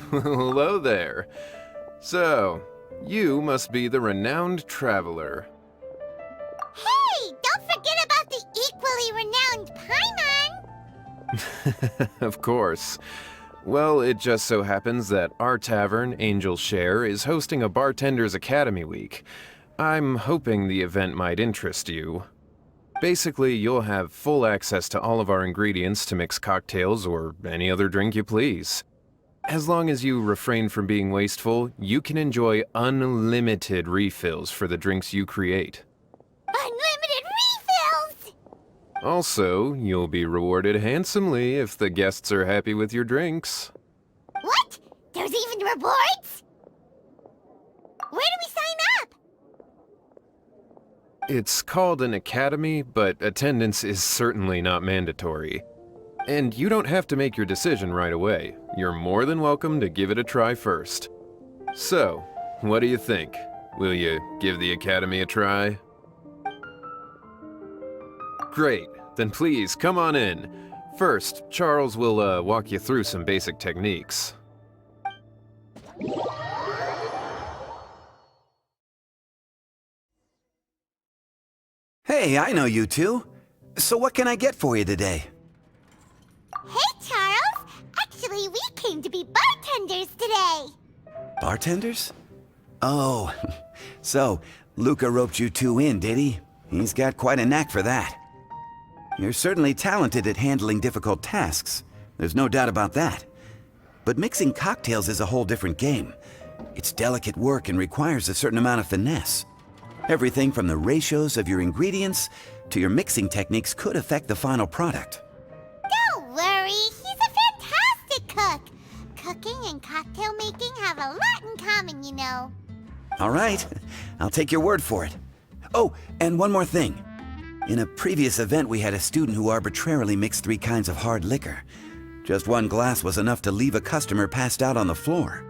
Hello there. So, you must be the renowned traveler. Hey, don't forget about the equally renowned Paimon! Of course. Well, it just so happens that our tavern, Angel's Share, is hosting a Bartender's Academy Week. I'm hoping the event might interest you. Basically, you'll have full access to all of our ingredients to mix cocktails or any other drink you please. As long as you refrain from being wasteful, you can enjoy unlimited refills for the drinks you create. Unlimited refills! Also, you'll be rewarded handsomely if the guests are happy with your drinks. What? There's even rewards? Where do we sign up? It's called an academy, but attendance is certainly not mandatory. And you don't have to make your decision right away. You're more than welcome to give it a try first. So, what do you think? Will you give the academy a try? Great, then please come on in. First, Charles will walk you through some basic techniques. Hey, I know you two. So what can I get for you today? Hey, Charles! Actually, we came to be bartenders today! Bartenders? Oh, so Luca roped you two in, did he? He's got quite a knack for that. You're certainly talented at handling difficult tasks. There's no doubt about that. But mixing cocktails is a whole different game. It's delicate work and requires a certain amount of finesse. Everything from the ratios of your ingredients to your mixing techniques could affect the final product. Don't worry, he's a fantastic cook! Cooking and cocktail making have a lot in common, you know. All right, I'll take your word for it. Oh, and one more thing. In a previous event, we had a student who arbitrarily mixed 3 kinds of hard liquor. Just one glass was enough to leave a customer passed out on the floor.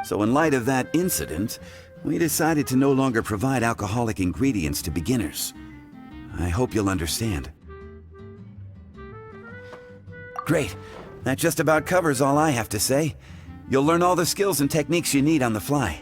So in light of that incident, we decided to no longer provide alcoholic ingredients to beginners. I hope you'll understand. Great. That just about covers all I have to say. You'll learn all the skills and techniques you need on the fly.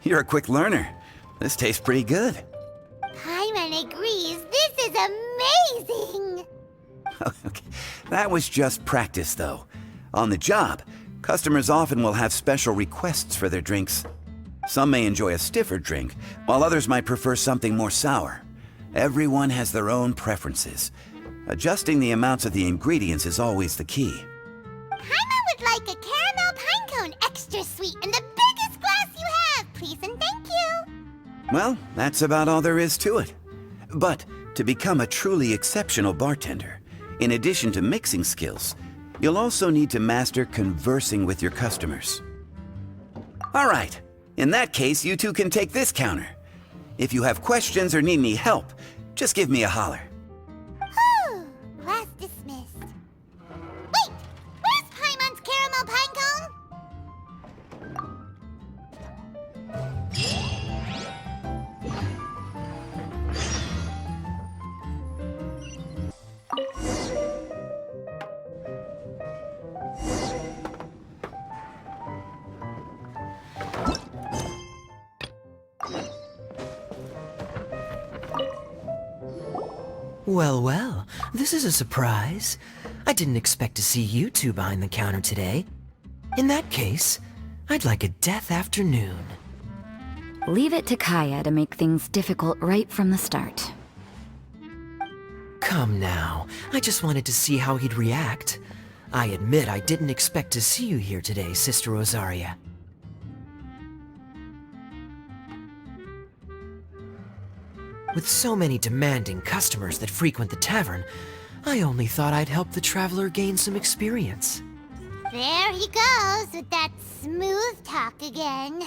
You're a quick learner. This tastes pretty good. Paimon agrees, this is amazing! Okay. That was just practice, though. On the job, customers often will have special requests for their drinks. Some may enjoy a stiffer drink, while others might prefer something more sour. Everyone has their own preferences. Adjusting the amounts of the ingredients is always the key. Paimon would like a caramel pine cone extra sweet in the biggest glass you have, please and thank you! Well, that's about all there is to it. But to become a truly exceptional bartender, in addition to mixing skills, you'll also need to master conversing with your customers. All right, in that case, you two can take this counter. If you have questions or need any help, just give me a holler. Whew, class dismissed. Wait, where's Paimon's caramel pine cone? Well, well, this is a surprise. I didn't expect to see you two behind the counter today. In that case, I'd like a death afternoon. Leave it to Kaya to make things difficult right from the start. Come now, I just wanted to see how he'd react. I admit I didn't expect to see you here today, Sister Rosaria. With so many demanding customers that frequent the tavern, I only thought I'd help the traveler gain some experience. There he goes with that smooth talk again.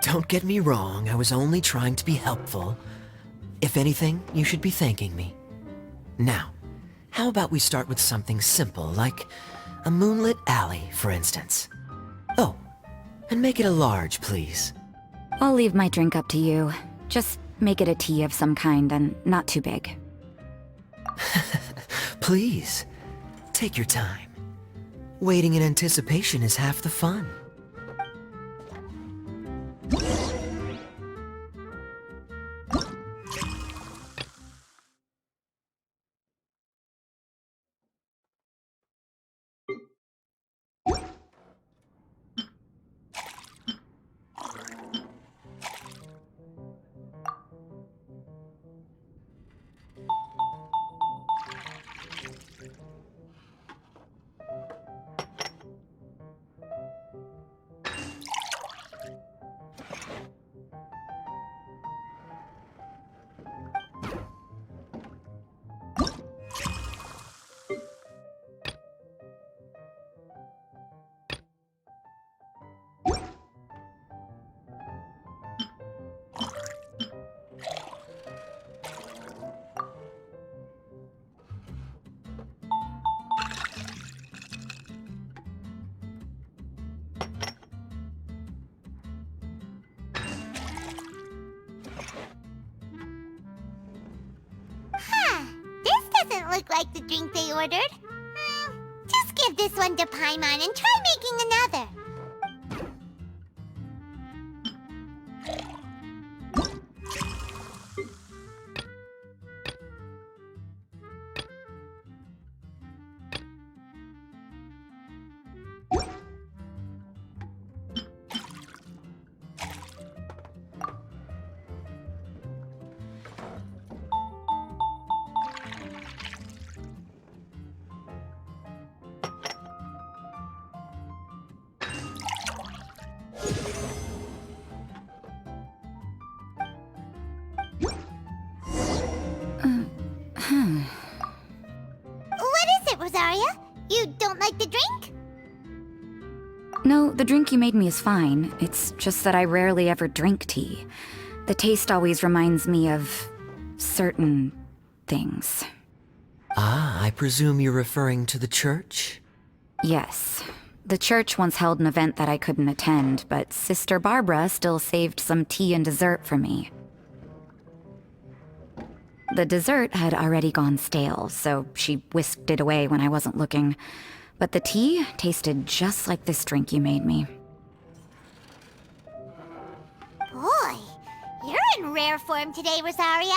Don't get me wrong, I was only trying to be helpful. If anything, you should be thanking me. Now, how about we start with something simple, like a moonlit alley, for instance? Oh, and make it a large, please. I'll leave my drink up to you. Just make it a tea of some kind and not too big. Please, take your time. Waiting in anticipation is half the fun. Doesn't look like the drink they ordered. Just give this one to Paimon and try making another. What is it, Rosaria? You don't like the drink? No, the drink you made me is fine. It's just that I rarely ever drink tea. The taste always reminds me of certain things. Ah, I presume you're referring to the church? Yes. The church once held an event that I couldn't attend, but Sister Barbara still saved some tea and dessert for me. The dessert had already gone stale, so she whisked it away when I wasn't looking. But the tea tasted just like this drink you made me. Boy, you're in rare form today, Rosaria.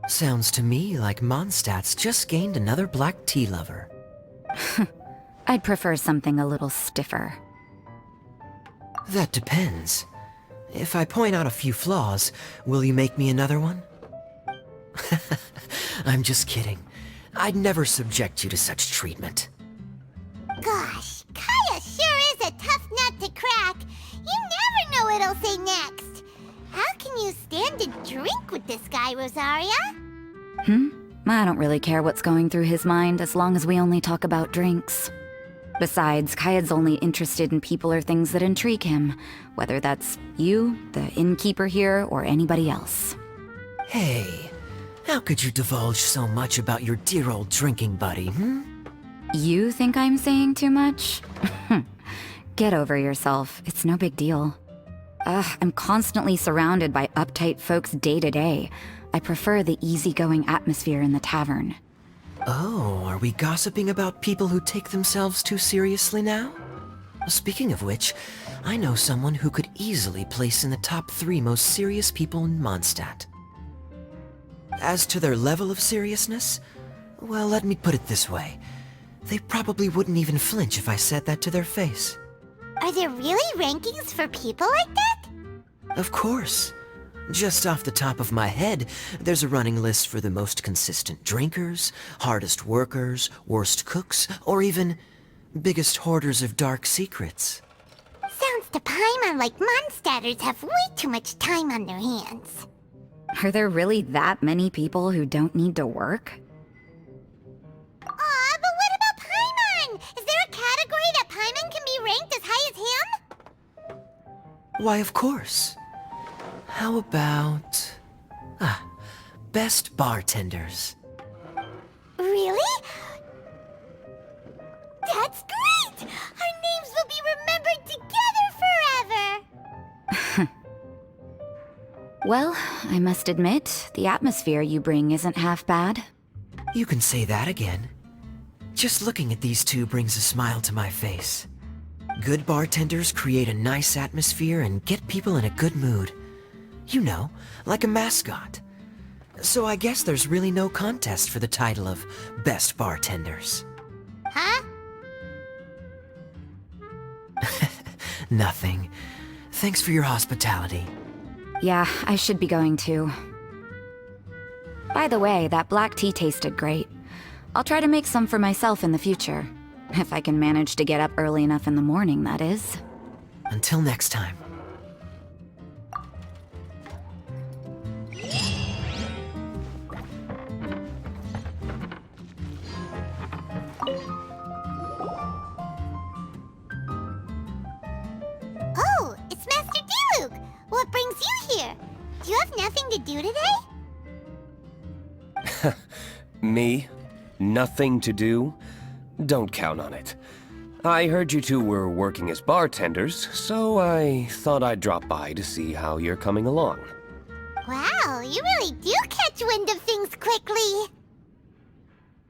Sounds to me like Mondstadt's just gained another black tea lover. I'd prefer something a little stiffer. That depends. If I point out a few flaws, will you make me another one? I'm just kidding. I'd never subject you to such treatment. Gosh, Kaya sure is a tough nut to crack. You never know what he'll say next. How can you stand to drink with this guy, Rosaria? I don't really care what's going through his mind as long as we only talk about drinks. Besides, Kayad's only interested in people or things that intrigue him, whether that's you, the innkeeper here, or anybody else. Hey, how could you divulge so much about your dear old drinking buddy, You think I'm saying too much? Get over yourself. It's no big deal. I'm constantly surrounded by uptight folks day to day. I prefer the easygoing atmosphere in the tavern. Oh, are we gossiping about people who take themselves too seriously now? Speaking of which, I know someone who could easily place in the top 3 most serious people in Mondstadt. As to their level of seriousness, well, let me put it this way. They probably wouldn't even flinch if I said that to their face. Are there really rankings for people like that? Of course. Just off the top of my head, there's a running list for the most consistent drinkers, hardest workers, worst cooks, or even biggest hoarders of dark secrets. Sounds to Paimon like Mondstadters have way too much time on their hands. Are there really that many people who don't need to work? Aw, but what about Paimon? Is there a category that Paimon can be ranked as high as him? Why, of course. How about... best bartenders. Really? That's great! Our names will be remembered together forever! Well, I must admit, the atmosphere you bring isn't half bad. You can say that again. Just looking at these two brings a smile to my face. Good bartenders create a nice atmosphere and get people in a good mood. You know, like a mascot. So I guess there's really no contest for the title of Best Bartenders. Huh? Nothing. Thanks for your hospitality. Yeah, I should be going too. By the way, that black tea tasted great. I'll try to make some for myself in the future. If I can manage to get up early enough in the morning, that is. Until next time. Oh, it's Master Diluc! What brings you here? Do you have nothing to do today? Me? Nothing to do? Don't count on it. I heard you two were working as bartenders, so I thought I'd drop by to see how you're coming along. Wow, you really do catch wind of things quickly.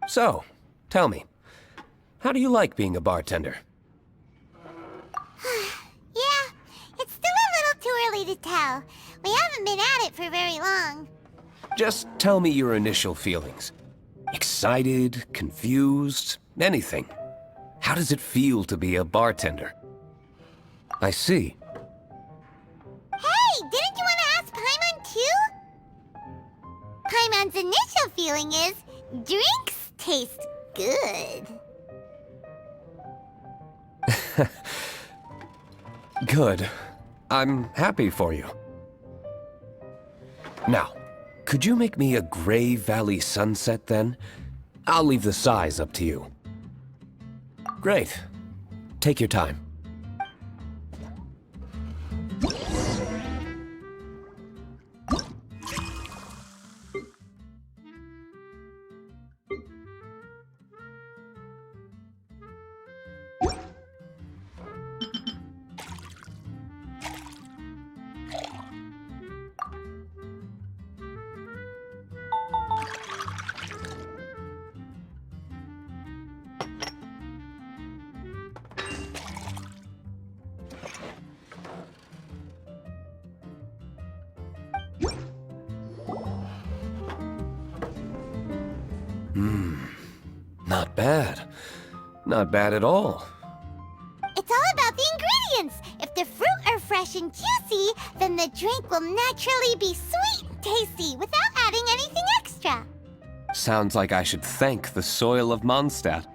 So, tell me, how do you like being a bartender? Yeah, it's still a little too early to tell. We haven't been at it for very long. Just tell me your initial feelings. Excited, confused, anything. How does it feel to be a bartender? I see. Hey, didn't you want to ask Paimon too? Paimon's initial feeling is, drinks taste good. Good. I'm happy for you. Now, could you make me a Gray Valley sunset then? I'll leave the size up to you. Great. Take your time. Not bad. Not bad at all. It's all about the ingredients. If the fruit are fresh and juicy, then the drink will naturally be sweet and tasty without adding anything extra. Sounds like I should thank the soil of Mondstadt.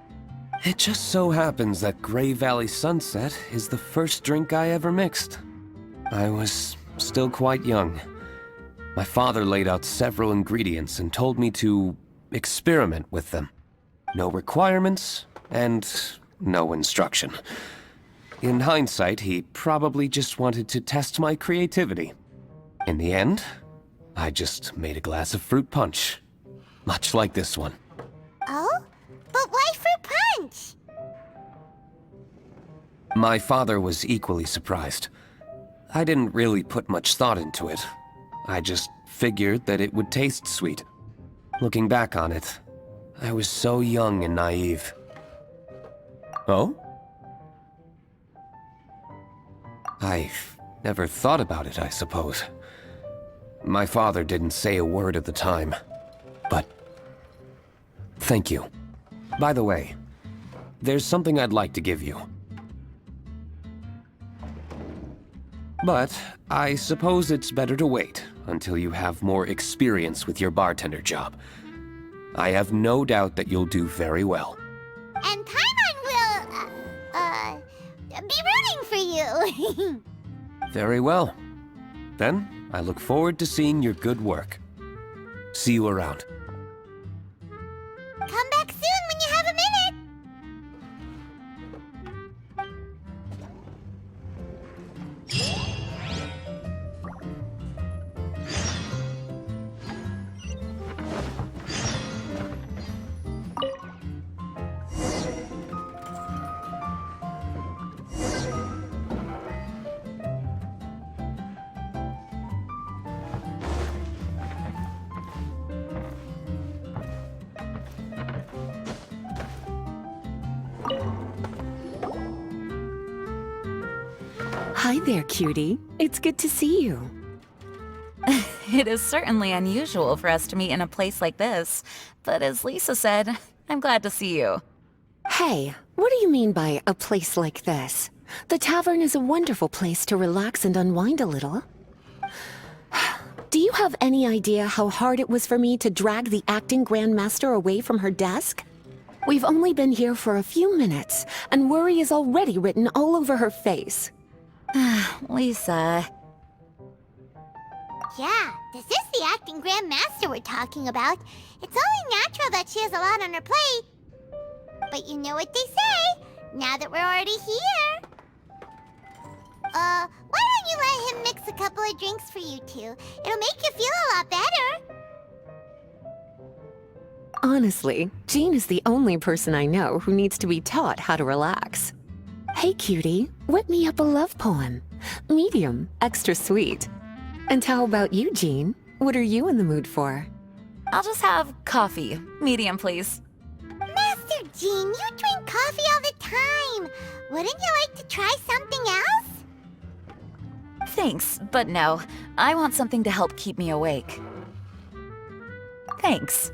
It just so happens that Gray Valley Sunset is the first drink I ever mixed. I was still quite young. My father laid out several ingredients and told me to experiment with them. No requirements, and no instruction. In hindsight, he probably just wanted to test my creativity. In the end, I just made a glass of fruit punch. Much like this one. Oh? But why fruit punch? My father was equally surprised. I didn't really put much thought into it. I just figured that it would taste sweet. Looking back on it, I was so young and naive. Oh? I've never thought about it, I suppose. My father didn't say a word at the time. but thank you. By the way, there's something I'd like to give you. But I suppose it's better to wait until you have more experience with your bartender job. I have no doubt that you'll do very well. And Paimon will, be rooting for you. Very well. Then, I look forward to seeing your good work. See you around. Come back soon when you have a minute. Hi there, cutie. It's good to see you. It is certainly unusual for us to meet in a place like this, but as Lisa said, I'm glad to see you. Hey, what do you mean by a place like this? The tavern is a wonderful place to relax and unwind a little. Do you have any idea how hard it was for me to drag the acting grandmaster away from her desk? We've only been here for a few minutes, and worry is already written all over her face. Lisa. Yeah, this is the acting grandmaster we're talking about. It's only natural that she has a lot on her plate. But you know what they say, now that we're already here. Why don't you let him mix a couple of drinks for you two? It'll make you feel a lot better. Honestly, Jean is the only person I know who needs to be taught how to relax. Hey, cutie, whip me up a love poem. Medium, extra sweet. And how about you, Jean? What are you in the mood for? I'll just have coffee. Medium, please. Master Jean, you drink coffee all the time. Wouldn't you like to try something else? Thanks, but no. I want something to help keep me awake. Thanks.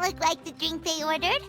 Look like the drink they ordered.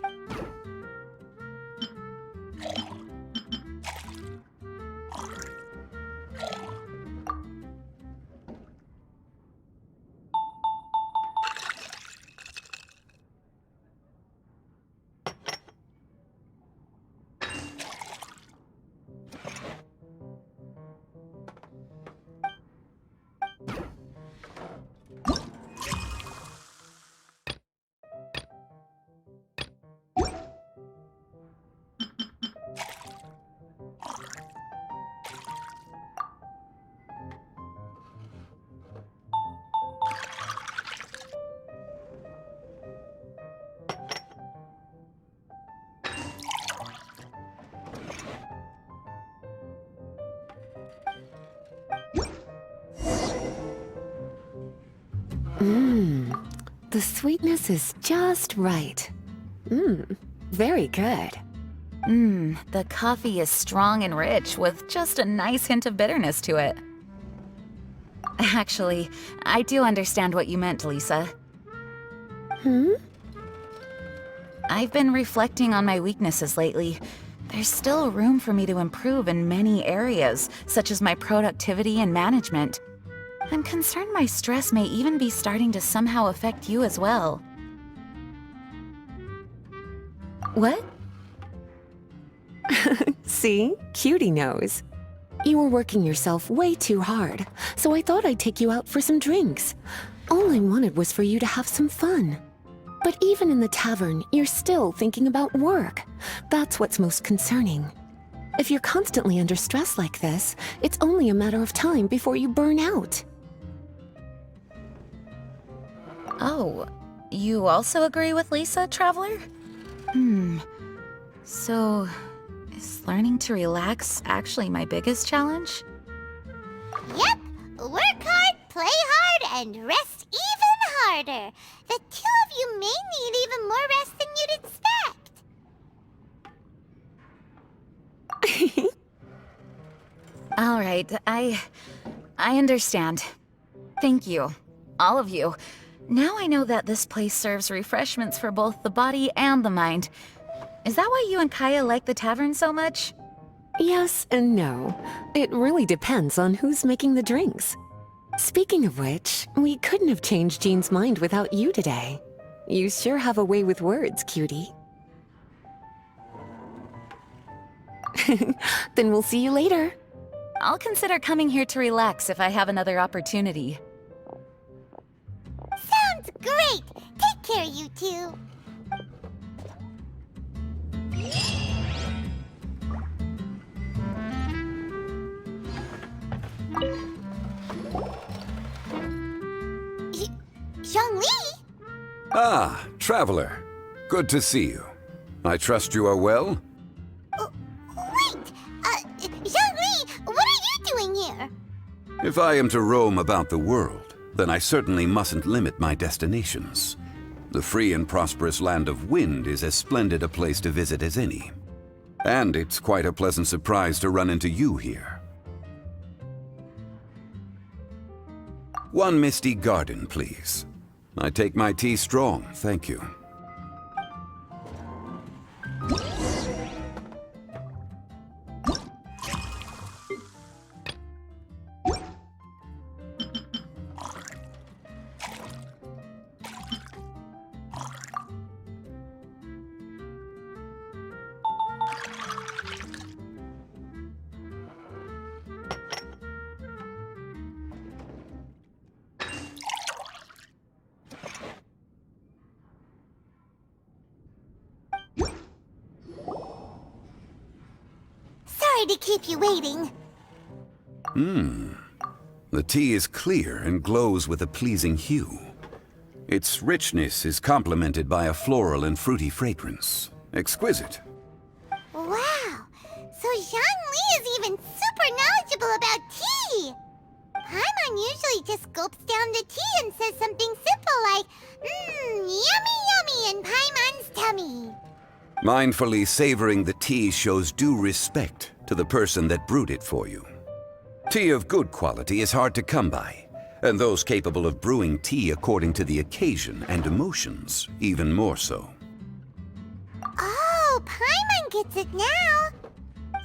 The sweetness is just right. Very good. The coffee is strong and rich with just a nice hint of bitterness to it. Actually, I do understand what you meant, Lisa. I've been reflecting on my weaknesses lately. There's still room for me to improve in many areas, such as my productivity and management. I'm concerned my stress may even be starting to somehow affect you as well. What? See? Cutie knows. You were working yourself way too hard, so I thought I'd take you out for some drinks. All I wanted was for you to have some fun. But even in the tavern, you're still thinking about work. That's what's most concerning. If you're constantly under stress like this, it's only a matter of time before you burn out. Oh, you also agree with Lisa, Traveler? So, is learning to relax actually my biggest challenge? Yep. Work hard, play hard, and rest even harder. The two of you may need even more rest than you'd expect. All right, I understand. Thank you, all of you. Now I know that this place serves refreshments for both the body and the mind. Is that why you and Kaya like the tavern so much? Yes and no. It really depends on who's making the drinks. Speaking of which, we couldn't have changed Jean's mind without you today. You sure have a way with words, cutie. Then we'll see you later. I'll consider coming here to relax if I have another opportunity. Sounds great. Take care, you two. Zhongli? Ah, Traveler. Good to see you. I trust you are well? Wait! Zhongli, what are you doing here? If I am to roam about the world, then I certainly mustn't limit my destinations. The free and prosperous land of Wind is as splendid a place to visit as any. And it's quite a pleasant surprise to run into you here. One misty garden, please. I take my tea strong, thank you. Sorry to keep you waiting. The tea is clear and glows with a pleasing hue. Its richness is complemented by a floral and fruity fragrance. Exquisite. Wow! So Zhongli is even super knowledgeable about tea! Paimon usually just gulps down the tea and says something simple like, yummy yummy in Paimon's tummy. Mindfully savoring the tea shows due respect to the person that brewed it for you. Tea of good quality is hard to come by, and those capable of brewing tea according to the occasion and emotions, even more so. Oh, Paimon gets it now.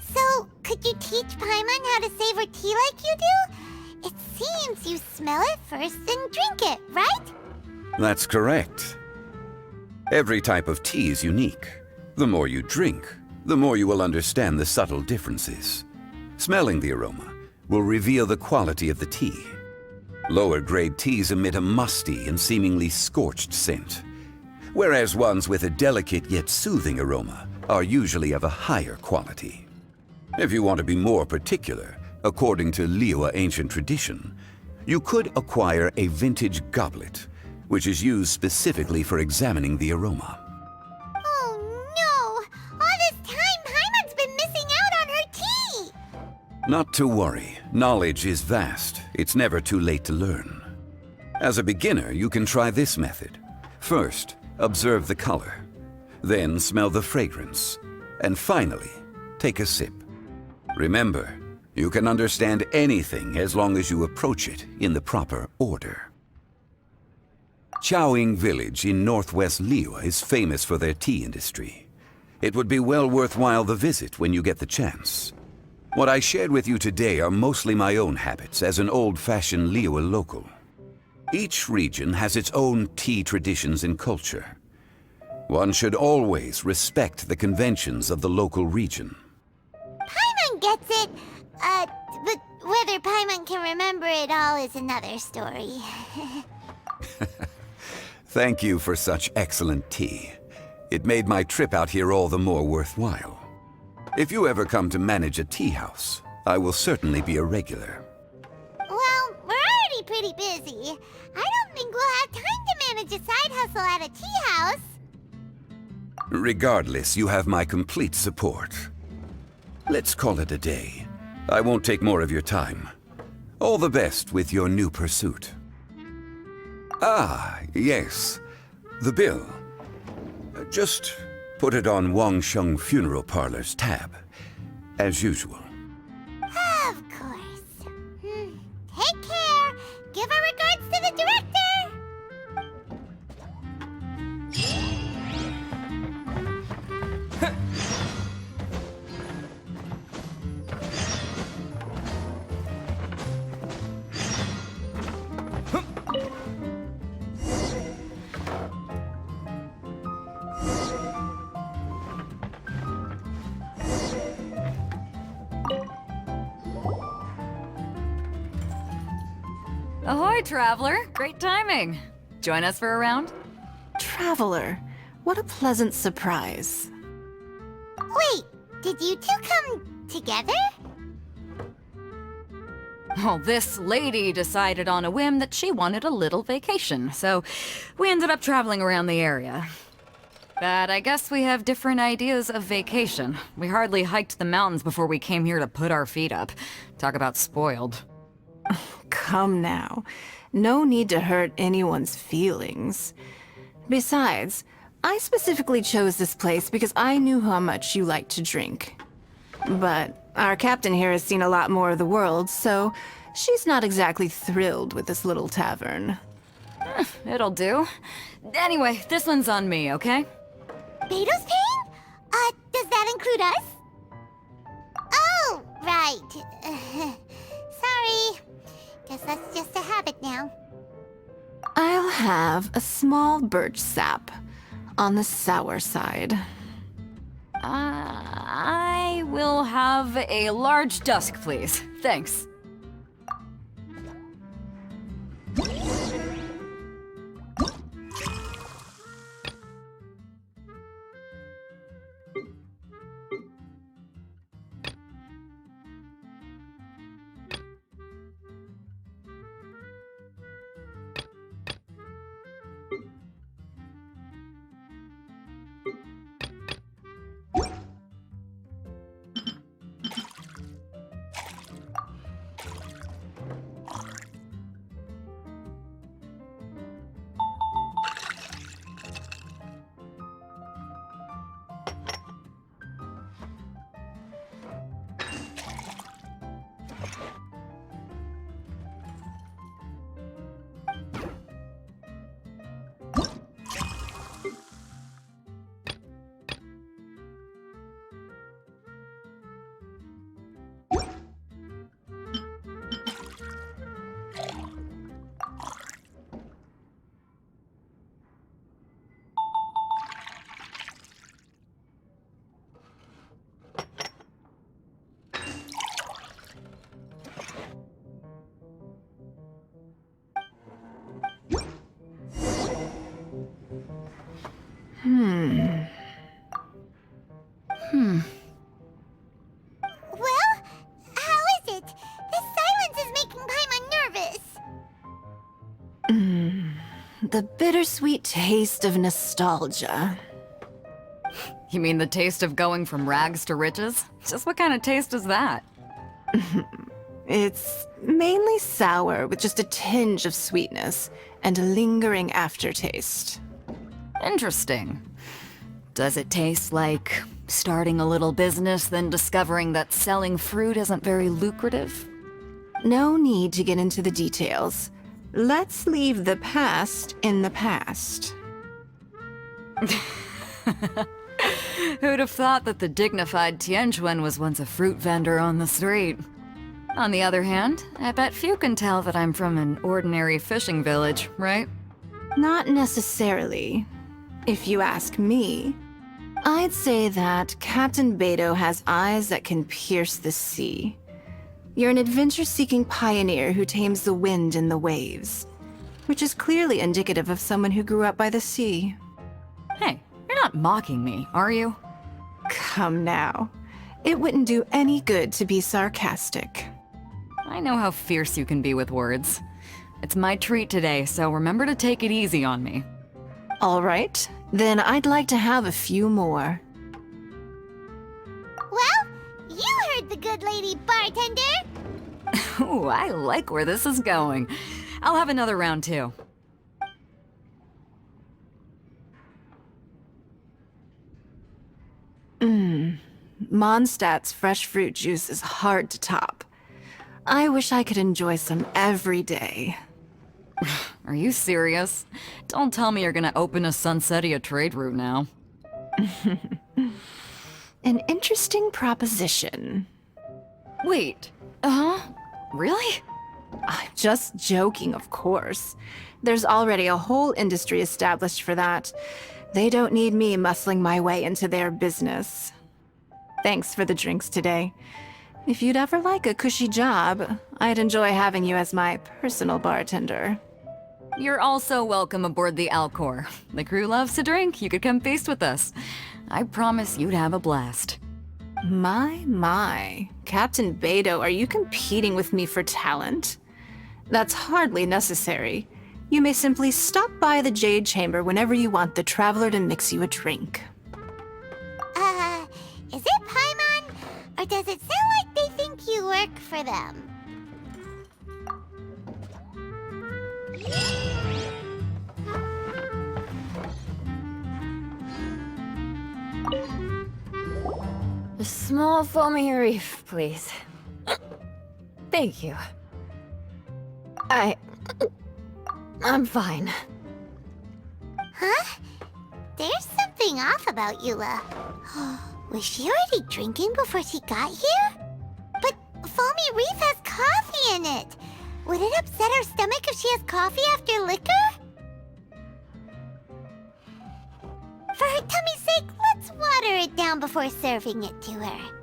So, could you teach Paimon how to savor tea like you do? It seems you smell it first and drink it, right? That's correct. Every type of tea is unique. The more you drink, the more you will understand the subtle differences. Smelling the aroma will reveal the quality of the tea. Lower grade teas emit a musty and seemingly scorched scent, whereas ones with a delicate yet soothing aroma are usually of a higher quality. If you want to be more particular, according to Liyue ancient tradition, you could acquire a vintage goblet, which is used specifically for examining the aroma. Oh no! All this time, Paimon's been missing out on her tea! Not to worry, knowledge is vast. It's never too late to learn. As a beginner, you can try this method. First, observe the color. Then smell the fragrance. And finally, take a sip. Remember, you can understand anything as long as you approach it in the proper order. Chaoying Village in northwest Liyue is famous for their tea industry. It would be well worthwhile the visit when you get the chance. What I shared with you today are mostly my own habits as an old-fashioned Liyue local. Each region has its own tea traditions and culture. One should always respect the conventions of the local region. Paimon gets it, but whether Paimon can remember it all is another story. Thank you for such excellent tea. It made my trip out here all the more worthwhile. If you ever come to manage a tea house, I will certainly be a regular. Well, we're already pretty busy. I don't think we'll have time to manage a side hustle at a tea house. Regardless, you have my complete support. Let's call it a day. I won't take more of your time. All the best with your new pursuit. Ah, yes. The bill. Just put it on Wang Sheng Funeral Parlor's tab, as usual. Of course. Take care. Give our regards to the director. Ahoy, traveler! Great timing. Join us for a round? Traveler, what a pleasant surprise. Wait, did you two come together? Well, this lady decided on a whim that she wanted a little vacation, so we ended up traveling around the area. But I guess we have different ideas of vacation. We hardly hiked the mountains before we came here to put our feet up. Talk about spoiled. Come now. No need to hurt anyone's feelings. Besides, I specifically chose this place because I knew how much you like to drink. But our captain here has seen a lot more of the world, so she's not exactly thrilled with this little tavern. It'll do. Anyway, this one's on me, okay? Beto's paying? Does that include us? Oh, right. Sorry. Guess that's just a habit now. I'll have a small birch sap on the sour side. I will have a large dusk, please. Thanks. Well, how is it? This silence is making Paimon nervous. The bittersweet taste of nostalgia. You mean the taste of going from rags to riches? Just what kind of taste is that? It's mainly sour with just a tinge of sweetness and a lingering aftertaste. Interesting. Does it taste like starting a little business, then discovering that selling fruit isn't very lucrative? No need to get into the details. Let's leave the past in the past. Who'd have thought that the dignified Tianquan was once a fruit vendor on the street? On the other hand, I bet few can tell that I'm from an ordinary fishing village, right? Not necessarily. If you ask me, I'd say that Captain Beto has eyes that can pierce the sea. You're an adventure-seeking pioneer who tames the wind and the waves, which is clearly indicative of someone who grew up by the sea. Hey, you're not mocking me, are you? Come now. It wouldn't do any good to be sarcastic. I know how fierce you can be with words. It's my treat today, so remember to take it easy on me. All right, then I'd like to have a few more. Well, you heard the good lady, bartender. Ooh, I like where this is going. I'll have another round too. Mondstadt's fresh fruit juice is hard to top. I wish I could enjoy some every day. Are you serious? Don't tell me you're gonna open a Sunsetia trade route now. An interesting proposition. Wait, really? I'm just joking, of course. There's already a whole industry established for that. They don't need me muscling my way into their business. Thanks for the drinks today. If you'd ever like a cushy job, I'd enjoy having you as my personal bartender. You're also welcome aboard the Alcor. The crew loves to drink. You could come feast with us. I promise you'd have a blast. My. Captain Beidou, are you competing with me for talent? That's hardly necessary. You may simply stop by the Jade Chamber whenever you want the Traveler to mix you a drink. Is it Paimon? Or does it sound like they think you work for them? A small foamy reef, please. Thank you. I'm fine. Huh? There's something off about Eula. Was she already drinking before she got here? But foamy reef has coffee in it. Would it upset her stomach if she has coffee after liquor? For her tummy's sake, let's water it down before serving it to her.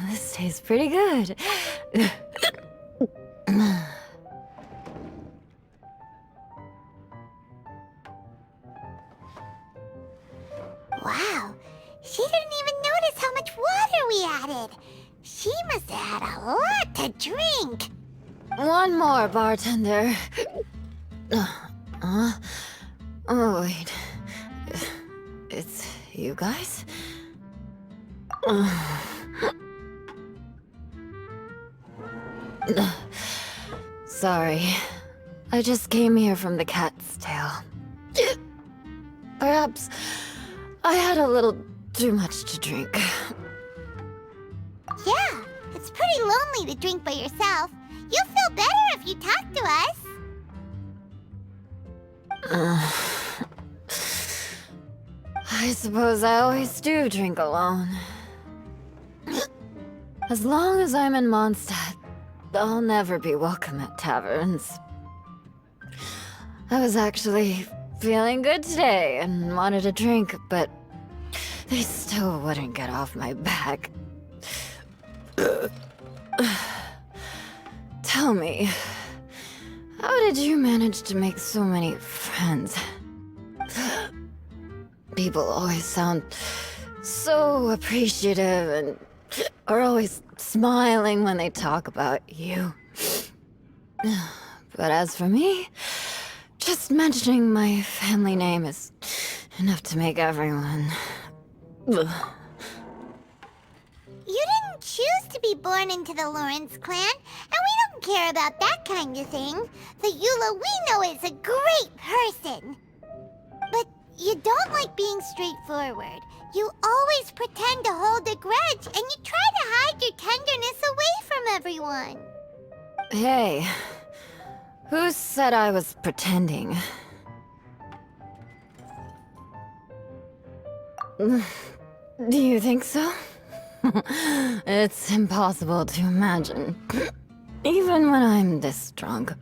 This tastes pretty good. Wow, she didn't even notice how much water we added. She must have had a lot to drink. One more, bartender. Oh, wait. It's you guys? Sorry. I just came here from the Cat's Tail. Perhaps I had a little too much to drink. Yeah, it's pretty lonely to drink by yourself. You'll feel better if you talk to us. I suppose I always do drink alone. As long as I'm in Mondstadt, I'll never be welcome at taverns. I was actually feeling good today and wanted a drink, but they still wouldn't get off my back. Tell me, how did you manage to make so many friends? People always sound so appreciative and are always smiling when they talk about you. But as for me, just mentioning my family name is enough to make everyone... You didn't choose to be born into the Lawrence clan, and we don't care about that kind of thing. The Eula we know is a great person. But you don't like being straightforward. You always pretend to hold a grudge, and you try to hide your tenderness away from everyone. Hey, Who said I was pretending? Do you think so? It's impossible to imagine. Even when I'm this drunk.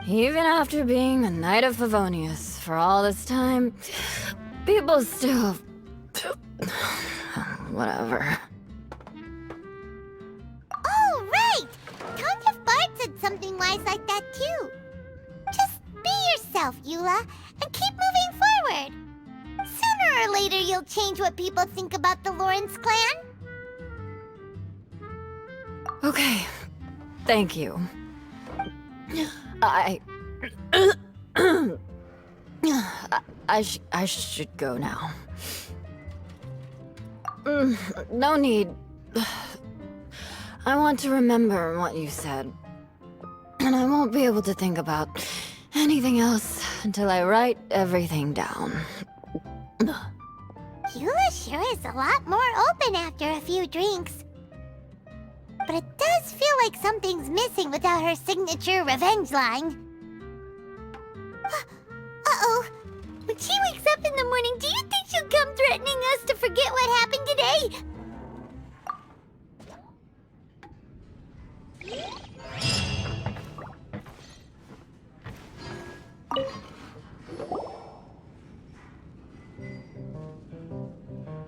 Even after being a Knight of Favonius for all this time, people still... Whatever. Oh, right! Count of Bart said something wise like that too. Just be yourself, Eula, and keep moving forward. Sooner or later, you'll change what people think about the Lawrence clan. Okay. Thank you. I should go now. No need. I want to remember what you said. And I won't be able to think about anything else until I write everything down. Eula sure is a lot more open after a few drinks. But it does feel like something's missing without her signature revenge line. Uh-oh. When she wakes up in the morning, do you think she'll come threatening us to forget what happened today?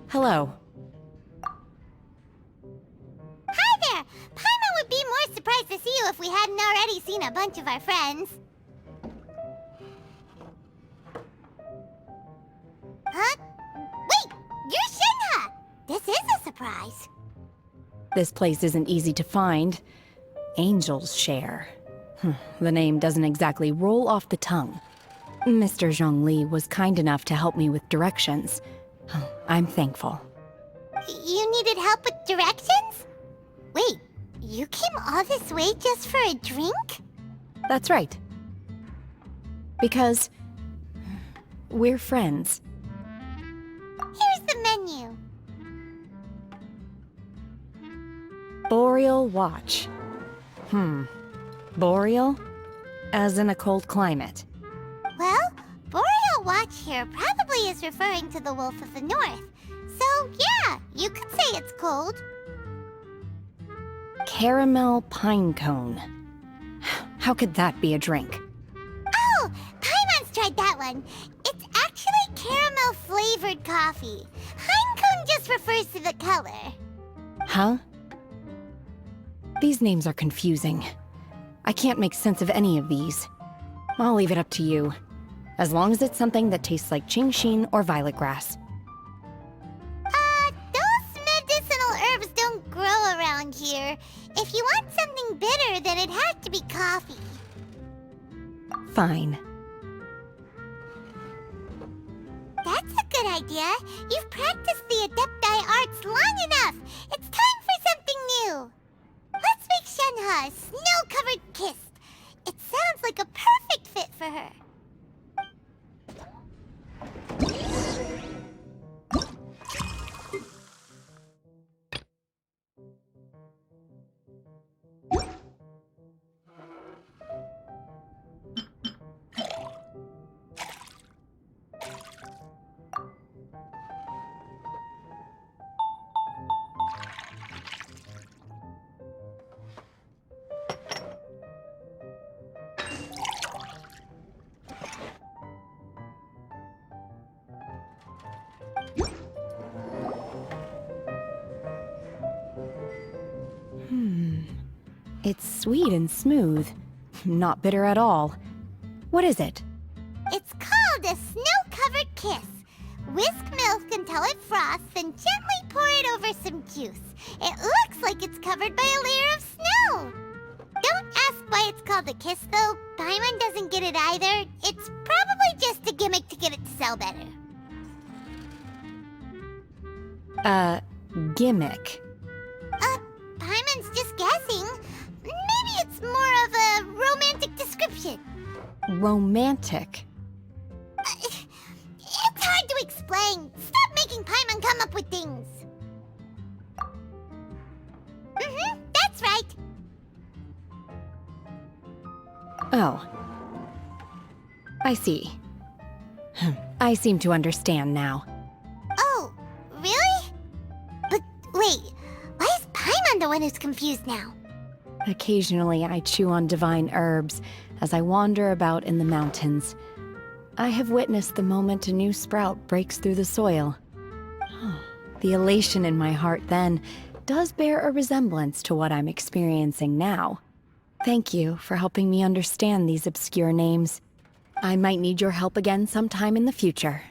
Hello. Hi there! Paimon would be more surprised to see you if we hadn't already seen a bunch of our friends. Huh? Wait! You're Shinha! This is a surprise. This place isn't easy to find. Angel's Share. The name doesn't exactly roll off the tongue. Mr. Zhongli was kind enough to help me with directions. I'm thankful. You needed help with directions? Wait, you came all this way just for a drink? That's right. Because we're friends. Here's the menu. Boreal Watch. Boreal? As in a cold climate. Well, Boreal Watch here probably is referring to the Wolf of the North. So, yeah, you could say it's cold. Caramel Pine Cone. How could that be a drink? Oh, Paimon's tried that one. It's actually caramel-flavored coffee. Pinecone just refers to the color. Huh? These names are confusing. I can't make sense of any of these. I'll leave it up to you. As long as it's something that tastes like Jingshin or violet grass. Those medicinal herbs don't grow around here. If you want something bitter, then it has to be coffee. Fine. That's a good idea. You've practiced the Adepti arts long enough. It's time for something new. Let's make Shenhe a snow-covered kiss. It sounds like a perfect fit for her. It's sweet and smooth. Not bitter at all. What is it? It's called a snow-covered kiss. Whisk milk until it froths, then gently pour it over some juice. It looks like it's covered by a layer of snow. Don't ask why it's called a kiss, though. Paimon doesn't get it either. It's probably just a gimmick to get it to sell better. Gimmick. Paimon's just guessing. Maybe it's more of a romantic description. Romantic. It's hard to explain. Stop making Paimon come up with things. That's right. Oh, I see. I seem to understand now. Oh, really? But wait, why is Paimon the one who's confused now? Occasionally, I chew on divine herbs as I wander about in the mountains. I have witnessed the moment a new sprout breaks through the soil. The elation in my heart then does bear a resemblance to what I'm experiencing now. Thank you for helping me understand these obscure names. I might need your help again sometime in the future.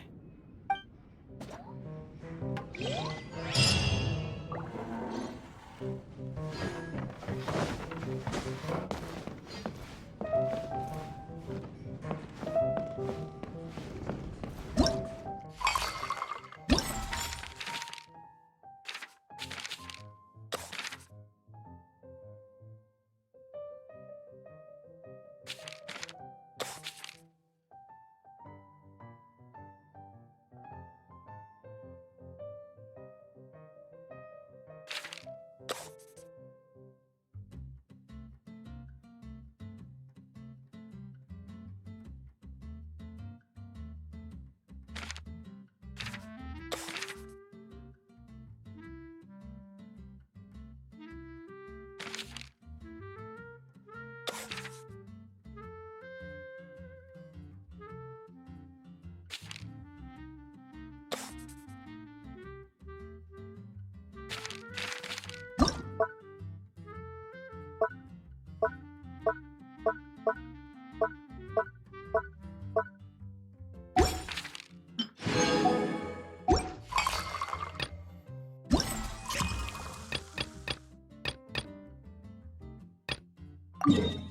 Yeah.